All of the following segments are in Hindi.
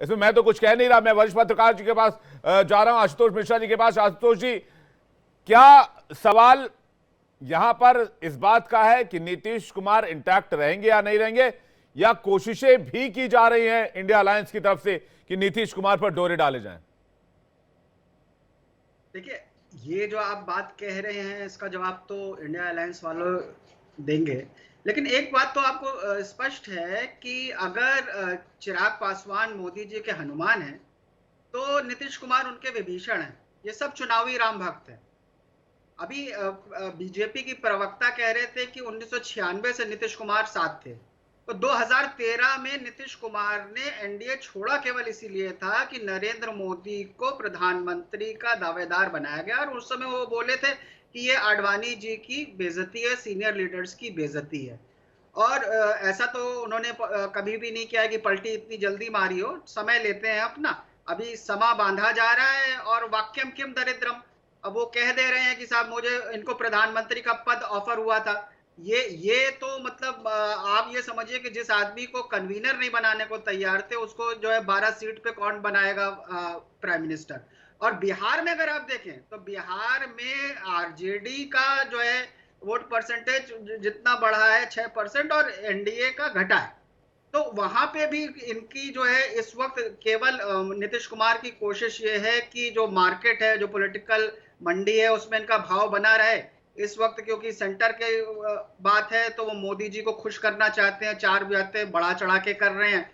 इसमें मैं तो कुछ कह नहीं रहा। मैं वरिष्ठ पत्रकार जी के पास जा रहा हूं, आशुतोष मिश्रा जी के पास। आशुतोष जी, क्या सवाल यहां पर इस बात का है कि नीतीश कुमार इंटैक्ट रहेंगे या नहीं रहेंगे, या कोशिशें भी की जा रही हैं इंडिया अलायंस की तरफ से कि नीतीश कुमार पर डोरे डाले जाएं? देखिए, ये जो आप बात कह रहे हैं इसका जवाब तो इंडिया अलायंस वालों देंगे। लेकिन एक बात तो आपको स्पष्ट है कि अगर चिराग पासवान मोदी जी के हनुमान हैं, तो नीतीश कुमार उनके विभीषण हैं। ये सब चुनावी राम भक्त हैं। अभी बीजेपी की प्रवक्ता कह रहे थे कि 1996 से नीतीश कुमार साथ थे। तो 2013 में नीतीश कुमार ने एनडीए छोड़ा केवल इसीलिए था कि नरेंद्र मोदी को प्रधानमंत्री का दावेदार बनाया गया, और उस समय वो बोले थे कि ये आडवाणी जी की बेइज्जती है, सीनियर लीडर्स की बेइज्जती है। और ऐसा तो उन्होंने कभी भी नहीं किया कि पलटी इतनी जल्दी मारी हो। समय लेते हैं अपना, अभी समा बांधा जा रहा है। और वाक्यम किम दरिद्रम, अब वो कह दे रहे हैं कि साहब मुझे इनको प्रधानमंत्री का पद ऑफर हुआ था। ये तो मतलब आप ये समझिए कि जिस आदमी को कन्वीनर नहीं बनाने को तैयार थे, उसको जो है 12 सीट पे कौन बनाएगा प्राइम मिनिस्टर। और बिहार में अगर आप देखें तो बिहार में आरजेडी का जो है वोट परसेंटेज जितना बढ़ा है 6%, और एनडीए का घटा है। तो वहां पे भी इनकी जो है इस वक्त केवल नीतीश कुमार की कोशिश ये है कि जो मार्केट है, जो पॉलिटिकल मंडी है, उसमें इनका भाव बना रहे इस वक्त। क्योंकि सेंटर के बात है तो वो मोदी जी को खुश करना चाहते हैं, 4 बातें बढ़ा चढ़ा के कर रहे हैं।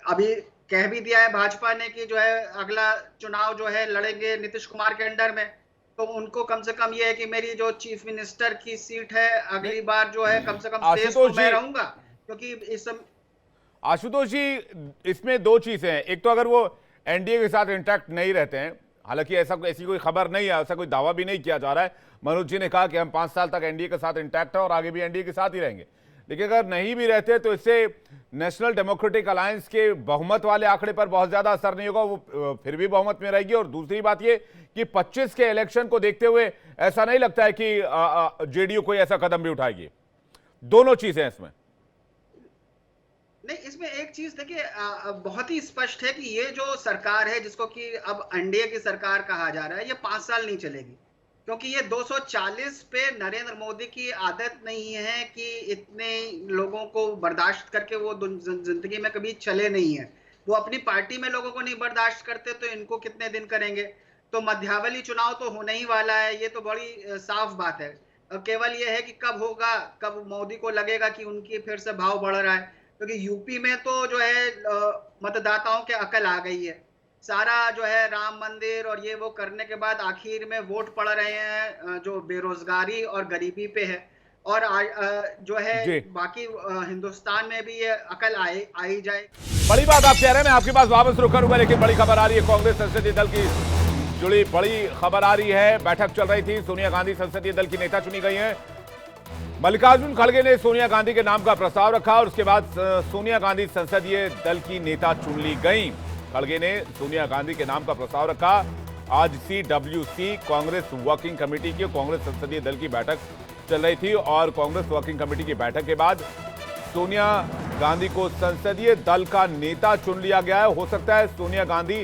अभी कह भी दिया है भाजपा ने कि जो है अगला चुनाव जो है लड़ेंगे नीतीश कुमार के अंडर में। तो उनको कम से कम ये है कि मेरी जो चीफ मिनिस्टर की सीट है अगली बार जो है कम से कम शेष तो मैं रहूंगा, क्योंकि इस आशुतोष जी, इसमें दो चीजें हैं। एक तो अगर वो एनडीए के साथ इंटैक्ट नहीं रहते हैं, हालांकि ऐसी कोई खबर नहीं है, ऐसा कोई दावा भी नहीं किया जा रहा है। मनोज जी ने कहा कि हम 5 साल तक एनडीए के साथ इंटैक्ट है और आगे भी एनडीए के साथ ही रहेंगे। लेकिन अगर नहीं भी रहते तो इससे नेशनल डेमोक्रेटिक अलायंस के बहुमत वाले आंकड़े पर बहुत ज्यादा असर नहीं होगा, वो फिर भी बहुमत में रहेगी। और दूसरी बात ये कि 25 के इलेक्शन को देखते हुए ऐसा नहीं लगता है कि जेडीयू कोई ऐसा कदम भी उठाएगी। दोनों चीजें हैं इसमें। नहीं, इसमें एक चीज देखिए, बहुत ही स्पष्ट है कि ये जो सरकार है जिसको कि अब एनडीए की सरकार कहा जा रहा है, ये 5 साल नहीं चलेगी। क्योंकि ये 240 पे नरेंद्र मोदी की आदत नहीं है कि इतने लोगों को बर्दाश्त करके वो जिंदगी में कभी चले नहीं है। वो अपनी पार्टी में लोगों को नहीं बर्दाश्त करते तो इनको कितने दिन करेंगे। तो मध्यावधि चुनाव तो होने ही वाला है, ये तो बड़ी साफ बात है। केवल ये है कि कब होगा, कब मोदी को लगेगा कि उनकी फिर से भाव बढ़ रहा है। क्योंकि यूपी में तो जो है मतदाताओं के अकल आ गई है। सारा जो है राम मंदिर और ये वो करने के बाद आखिर में वोट पड़ रहे हैं जो बेरोजगारी और गरीबी पे है। और जो है बाकी हिंदुस्तान में भी ये अकल आई जाए। बड़ी बात आप कह रहे हैं, मैं आपके पास वापस रुक करूंगा, लेकिन बड़ी खबर आ रही है। कांग्रेस संसदीय दल की जुड़ी बड़ी खबर आ रही है। बैठक चल रही थी, सोनिया गांधी संसदीय दल की नेता चुनी गई हैं। मल्लिकार्जुन खड़गे ने सोनिया गांधी के नाम का प्रस्ताव रखा और उसके बाद सोनिया गांधी संसदीय दल की नेता चुन ली गई। खड़गे ने सोनिया गांधी के नाम का प्रस्ताव रखा। आज CWC कांग्रेस वर्किंग कमेटी की, कांग्रेस संसदीय दल की बैठक चल रही थी और कांग्रेस वर्किंग कमेटी की बैठक के बाद सोनिया गांधी को संसदीय दल का नेता चुन लिया गया है। हो सकता है Sonia Gandhi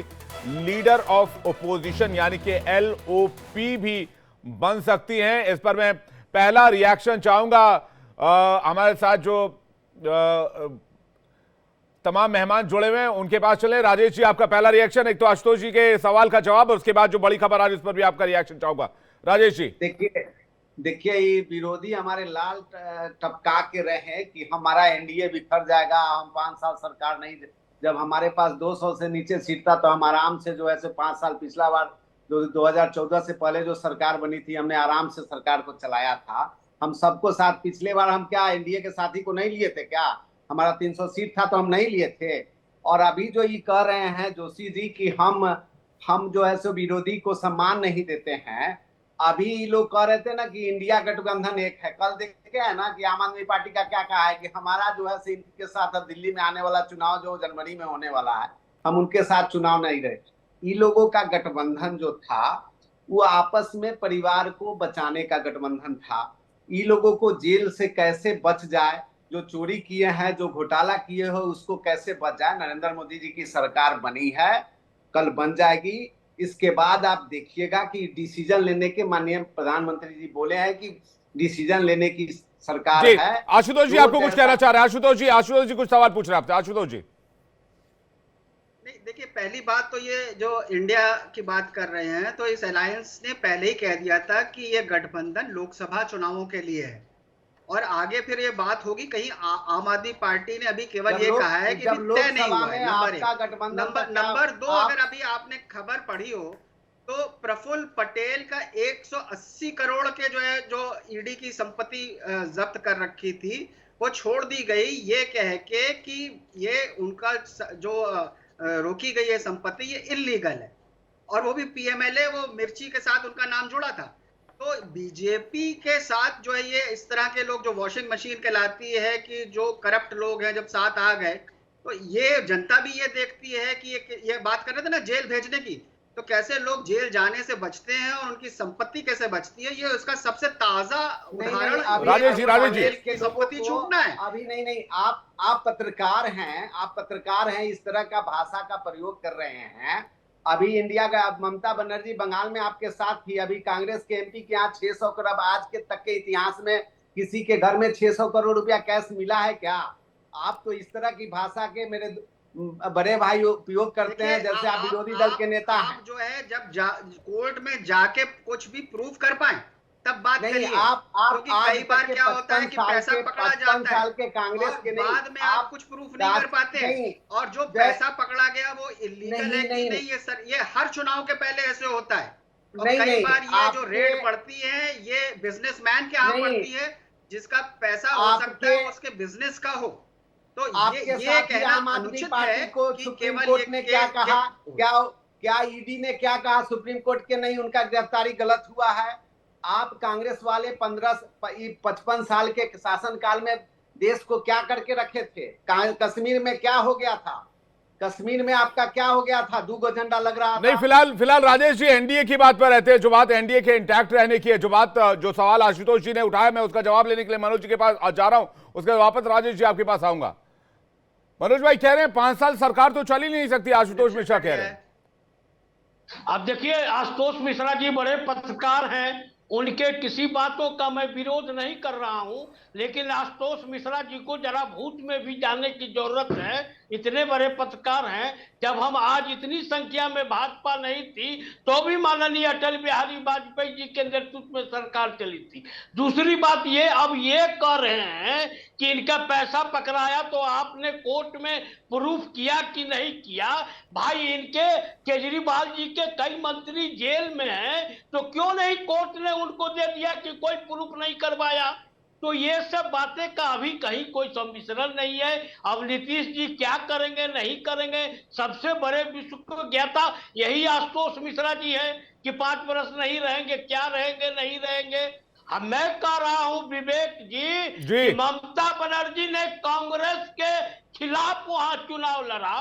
leader of opposition यानी कि LOP भी बन सकती हैं। इस पर मैं पहला रिएक्शन चाहूंगा। हमारे साथ जो तमाम मेहमान जुड़े हुए हैं उनके पास चले। राजेश जी, आपका पहला रिएक्शन। एक तो आशुतोष जी के सवाल का जवाब और उसके बाद जो बड़ी खबर आ रही है उस पर भी आपका रिएक्शन चाहूंगा। राजेश जी, देखिए ये विरोधी हमारे लाल टपका के रहे कि हमारा एनडीए बिखर जाएगा, हम 5 साल सरकार नहीं। जब हमारे पास 200 से नीचे सीट था तो हम आराम से जो है 5 साल, पिछला बार 2014 से पहले जो सरकार बनी थी हमने आराम से सरकार को चलाया था। हम सबको साथ, पिछले बार हम क्या एनडीए के साथी को नहीं लिए थे क्या? हमारा 300 सीट था तो हम नहीं लिए थे। और अभी जो ये कह रहे हैं जोशी जी कि हम जो है सो विरोधी को सम्मान नहीं देते हैं। अभी लोग कह रहे थे ना कि इंडिया गठबंधन एक है। कल देखे है ना कि आम आदमी पार्टी का क्या कहा है कि हमारा जो है इनके साथ दिल्ली में आने वाला चुनाव जो जनवरी में होने वाला है, हम उनके साथ चुनाव नहीं रहे। इन लोगों का गठबंधन जो था वो आपस में परिवार को बचाने का गठबंधन था। इन लोगों को जेल से कैसे बच जाए जो चोरी किए हैं, जो घोटाला किए हो, उसको कैसे बच जाए। नरेंद्र मोदी जी की सरकार बनी है, कल बन जाएगी। इसके बाद आप देखिएगा कि डिसीजन लेने के, माननीय प्रधानमंत्री जी बोले हैं कि डिसीजन लेने की सरकार जी है। आशुतोष जी आपको कुछ कहना चाह रहे हैं? आशुतोष जी कुछ सवाल पूछ रहे हैं आपसे। आशुतोष जी नहीं, देखिए, पहली बात तो ये जो इंडिया की बात कर रहे हैं, तो इस अलायंस ने पहले ही कह दिया था कि ये गठबंधन लोकसभा चुनावों के लिए है, और आगे फिर ये बात होगी। कहीं आम आदमी पार्टी ने अभी केवल ये कहा है कि अभी तय नहीं हुआ है। नंबर दो, अगर अभी आपने खबर पढ़ी हो तो प्रफुल्ल पटेल का 180 करोड़ के जो ईडी की संपत्ति जब्त कर रखी थी, वो छोड़ दी गई, ये कह के कि ये उनका जो रोकी गई है संपत्ति, ये इल्लीगल है, और वो भी पीएमएलए, वो मिर्ची के साथ उनका नाम जुड़ा था। तो बीजेपी के साथ जो है, ये इस तरह के लोग जो वॉशिंग मशीन कहलाती है, कि जो करप्ट लोग हैं जब साथ आ गए, तो ये जनता भी ये देखती है कि ये बात कर रहे थे ना जेल भेजने की, तो कैसे लोग जेल जाने से बचते हैं और उनकी संपत्ति कैसे बचती है, ये उसका सबसे ताजा उदाहरण। राजेश जी संपत्ति छूटना है अभी नहीं, आप पत्रकार हैं, इस तरह का भाषा का प्रयोग कर रहे हैं। अभी इंडिया का ममता बनर्जी बंगाल में आपके साथ थी, अभी कांग्रेस के एमपी के यहाँ 600 करोड़, आज के तक के इतिहास में किसी के घर में 600 करोड़ रुपया कैश मिला है क्या? आप तो इस तरह की भाषा के मेरे बड़े भाई उपयोग करते हैं, जैसे आप विरोधी दल के नेता हैं। जो है, जब कोर्ट में जाके कुछ भी प्रूफ कर पाए तब बात करिए। क्योंकि कई बार क्या होता है कि पैसा पकड़ा जाता है, साल के कांग्रेस के बाद में आप कुछ प्रूफ नहीं कर पाते, और जो पैसा पकड़ा गया वो इलीगल है कि नहीं, ये हर चुनाव के पहले ऐसे होता है। और कई बार ये जो रेड पड़ती है, ये बिजनेसमैन के यहाँ पड़ती है, जिसका पैसा हो सकता है उसके बिजनेस का हो। तो ये कहना आम आदमी अनुचित पार्टी है को कि सुप्रीम केवल कोर्ट ने क्या कहा, क्या ईडी ने क्या कहा सुप्रीम कोर्ट के, नहीं उनका गिरफ्तारी गलत हुआ है। आप कांग्रेस वाले 55 साल के शासनकाल में देश को क्या करके रखे थे? कश्मीर में क्या हो गया था? कश्मीर में आपका क्या हो गया था? 2 झंडा लग रहा था। नहीं, फिलहाल राजेश जी एनडीए की बात पर रहते हैं। जो बात एनडीए के इंटैक्ट रहने की है, जो सवाल आशुतोष जी ने उठाया, मैं उसका जवाब लेने के लिए मनोज जी के पास जा रहा हूं, उसके बाद वापस राजेश जी आपके पास आऊंगा। मनोज भाई कह रहे हैं 5 साल सरकार तो चल ही नहीं सकती, आशुतोष मिश्रा कह रहे हैं। अब देखिए, आशुतोष मिश्रा जी बड़े पत्रकार हैं, उनके किसी बातों का मैं विरोध नहीं कर रहा हूं, लेकिन आशुतोष मिश्रा जी को जरा भूत में भी जाने की जरूरत है। इतने बड़े पत्रकार हैं, जब हम आज इतनी संख्या में भाजपा नहीं थी तो भी माननीय अटल बिहारी वाजपेयी जी के नेतृत्व में सरकार चली थी। दूसरी बात ये, अब ये कह रहे हैं कि इनका पैसा पकड़ाया तो आपने कोर्ट में प्रूफ किया कि नहीं किया। भाई, इनके केजरीवाल जी के कई मंत्री जेल में हैं, तो क्यों नहीं कोर्ट ने उनको दे दिया कि कोई प्रूफ नहीं करवाया? तो ये सब बातें का अभी कहीं कोई सम्मिश्रण नहीं है। अब नीतीश जी क्या करेंगे नहीं करेंगे, सबसे बड़े विश्व को ज्ञाता यही आशुतोष मिश्रा जी है कि 5 वर्ष नहीं रहेंगे, क्या रहेंगे नहीं रहेंगे। मैं कह रहा हूं विवेक जी कि ममता बनर्जी ने कांग्रेस के खिलाफ वहां चुनाव लड़ा,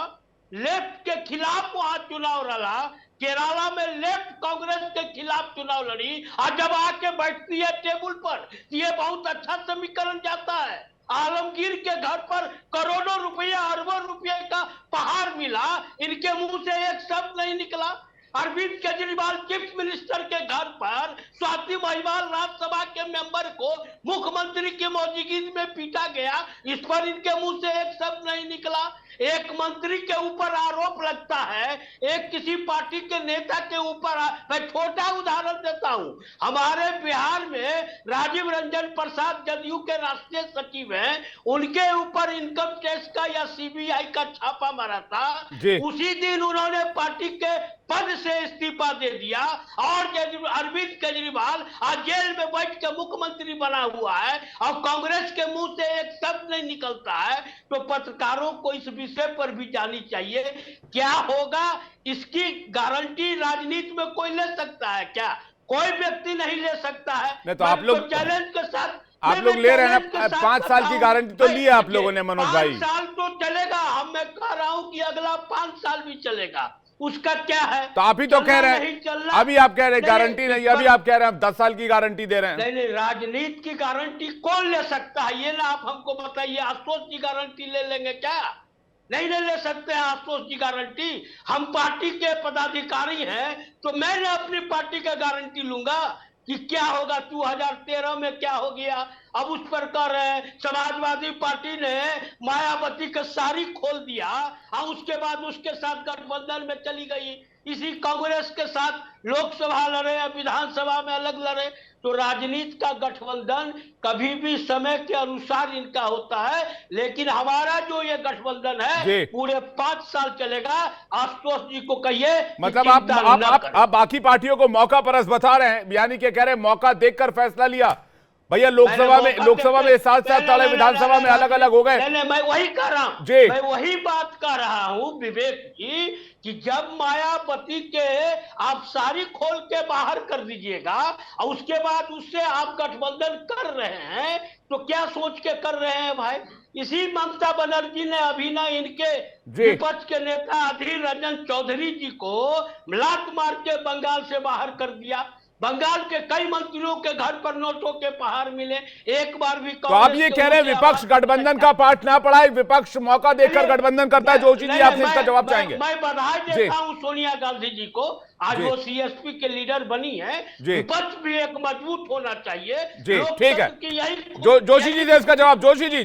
लेफ्ट के खिलाफ वहां चुनाव लड़ा, केरला में लेफ्ट कांग्रेस के खिलाफ चुनाव लड़ी, और जब आके बैठती है टेबल पर, ये बहुत अच्छा समीकरण जाता है। आलमगीर के घर पर करोड़ों रुपया, अरबों रुपये का पहाड़ मिला, इनके मुंह से एक शब्द नहीं निकला। अरविंद केजरीवाल चीफ मिनिस्टर के घर पर स्वाति महिवाल राज्यसभा के मेंबर को मुख्यमंत्री की मौजूदगी में पीटा गया, इस पर इनके मुंह से एक शब्द नहीं निकला। एक मंत्री के ऊपर आरोप लगता है, एक किसी पार्टी के नेता के ऊपर, मैं छोटा उदाहरण देता हूं, हमारे बिहार में राजीव रंजन प्रसाद जदयू के राष्ट्रीय सचिव हैं, उनके ऊपर इनकम टैक्स का या सीबीआई का छापा मारा था, उसी दिन उन्होंने पार्टी के पद से इस्तीफा दे दिया, और अरविंद केजरीवाल आज जेल में बैठ के मुख्यमंत्री बना हुआ है, और कांग्रेस के मुंह से एक शब्द नहीं निकलता है। तो पत्रकारों को इस विषय पर भी जानी चाहिए, क्या होगा इसकी गारंटी राजनीति में कोई ले सकता है क्या? कोई व्यक्ति नहीं ले सकता है। नहीं तो आप लोग चैलेंज के साथ आप लोग ले रहे हैं 5 साल की गारंटी तो ली है आप लोगों ने मनोज भाई। 5 साल तो चलेगा, हम मैं कह रहा हूं कि अगला 5 साल भी चलेगा, उसका क्या है? तो आप ही तो कह रहे नहीं हैं, चलना, अभी आप कह रहे हैं गारंटी नहीं, अभी आप कह रहे हैं हम 10 साल की गारंटी दे रहे हैं। नहीं, राजनीति की गारंटी कौन ले सकता है? ये ना आप हमको बताइए। आशुतोष की गारंटी ले लेंगे क्या? नहीं ले सकते हैं आशुतोष की गारंटी। हम पार्टी के पदाधिकारी हैं, तो मैं अपनी पार्टी का गारंटी लूंगा कि क्या होगा। 2013 में क्या हो गया, अब उस पर कर रहे हैं। समाजवादी पार्टी ने मायावती का सारी खोल दिया और उसके बाद उसके साथ गठबंधन में चली गई। इसी कांग्रेस के साथ लोकसभा लड़े या विधानसभा में अलग लड़े। तो राजनीति का गठबंधन कभी भी समय के अनुसार इनका होता है, लेकिन हमारा जो ये गठबंधन है पूरे 5 साल चलेगा। आशुतोष जी को कहिए, मतलब आप बाकी पार्टियों को मौका परस बता रहे हैं, यानी कि कह रहे हैं मौका देखकर फैसला लिया। भैया लोकसभा में साथ लड़े, विधानसभा में अलग अलग हो गए। मैं वही कह रहा हूं, मैं वही बात कर रहा हूं विवेक जी, कि जब मायावती के आप सारी खोल के बाहर कर दीजिएगा और उसके बाद उससे आप गठबंधन कर रहे हैं, तो क्या सोच के कर रहे हैं भाई? इसी ममता बनर्जी ने अभी ना इनके विपक्ष के नेता अधीर रंजन चौधरी जी को लात मार के बंगाल से बाहर कर दिया। बंगाल के कई मंत्रियों के घर पर नोटों के पहाड़ मिले, एक बार भी। तो आप ये कह रहे हैं विपक्ष गठबंधन का पाठ ना पढ़ाए, विपक्ष मौका देकर गठबंधन करता है। जोशी जी आपने इसका जवाब चाहेंगे? मैं बधाई देता हूं सोनिया गांधी जी को, आज वो सीएसपी के लीडर बनी है। विपक्ष भी एक मजबूत होना चाहिए। जी ठीक है, जोशी जी ने इसका जवाब। जोशी जी